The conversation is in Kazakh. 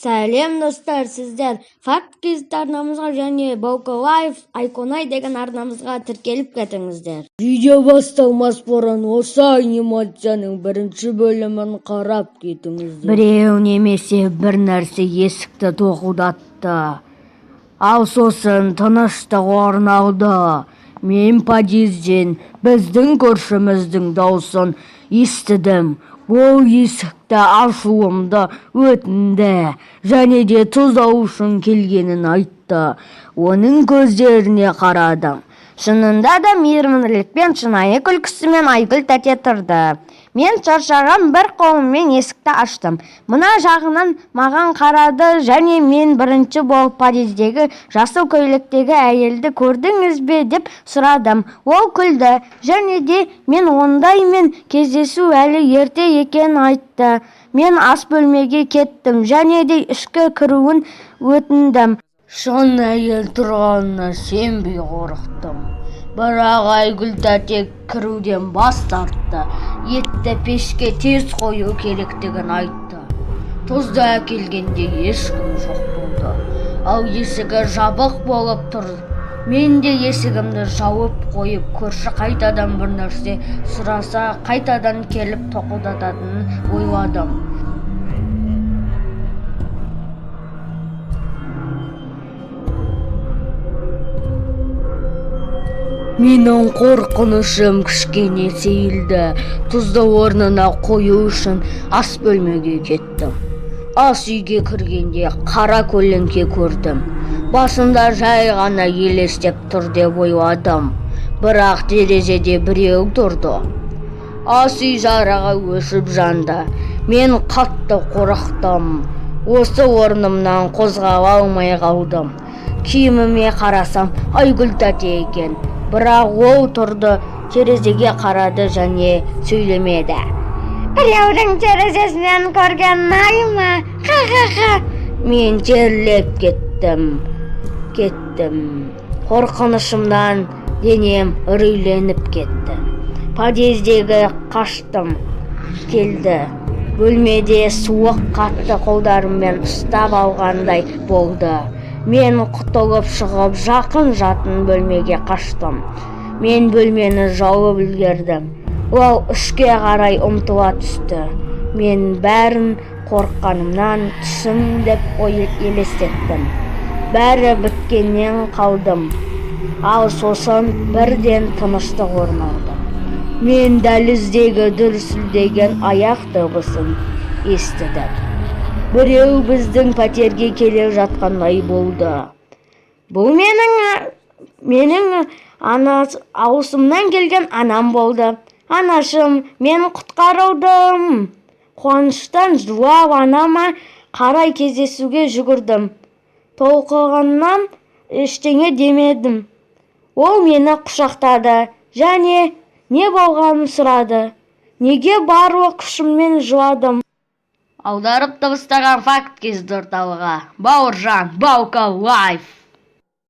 Сәлем достар, сіздер факт кизет арнамызға және Баука Лайф Айконай деген арнамызға тіркеліп кетіңіздер. Видео басталмас бұрын осы анимацияның бірінші бөлімін қарап кетіңіздер. Біреу немесе бір нәрсе есікті тоқылдатты. Ал сосын тыныштық орын алды. Мен подъезден біздің көршіміздің даусын естідім. Ол есікті ашуымды өтінді және де тұздау үшін келгенін айтты. Оның көздеріне қарадым. Шынында да мейірімділікпен, шынайы күлкісімен Айгүл тәте тұрды. Мен шаршаған бір қолыммен есікті аштым. Мына жағынан маған қарады және мен бірінші болып подъездегі жасыл көйлектегі әйелді көрдіңіз бе деп сұрадым. Ол күлді және де мен ондаймен кездесу әлі ерте екенін айтты. Мен ас бөлмеге кеттім және де ішкі кіруін өтіндім. Шын әйел тұрғанына сенбей қорықтым. Бірақ Айгүл тәте кіруден бас тартты. Етті пешке тез қою керектігін айтты. Тұзды әкелгенде ешкім жоқ болды. Ал есігі жабық болып тұр. Мен де есігімді жауып қойып, көрші қайтадан бір нәрсе сұраса, қайтадан келіп тоқылдататынын ойладым. Менің қорқынышым кішкене сейілді. Тұзды орнына қою үшін ас бөлмеге кеттім. Ас үйге кіргенде қара көлеңке көрдім. Басында жай ғана елестеп тұр деп ойладым. Бірақ терезеде біреу тұрды. Ас үй жарығы өшіп жанды. Мен қатты қорықтым. Осы орнымнан қозғала алмай қалдым. Киіміме қарасам, Айгүл тәте екен. Бірақ ол тұрды, терезеге қарады және сөйлемеді. Біреудің терезесінен көрген ай ма? Ха-ха-ха. Мен терлеп кеттім. Қорқынышымнан денем үрейленіп кетті. Подъездегі қаштым. Келді. Бөлмеде суық қатты қолдарыммен ұстап алғандай болды. Мен құтылып шығып жақын жатын бөлмеге қаштым. Мен бөлмені жауып үлгердім. Ол ішке қарай ұмтыла түсті. Мен бәрін қорыққанымнан түсім деп елестеттім. Бәрі біткеннен қалдым. Ал сосын бірден тыныштық орын алды. Мен дәліздегі дүрсілдеген аяқ дыбысын естідім. Біреу біздің пәтерге келе жатқандай болды. Бұл менің ауысымнан келген анам болды. Анашым, мен құтқарылдым. Қуаныштан жылап анама қарай кездесуге жүгірдім. Толқығаннан ештеңе демедім. Ол мені құшақтады және не болғанын сұрады. Неге барлық күшіммен жыладым? Аударып дыбыстаған факт кизет орталығы. Бауыржан, Баука Лайф.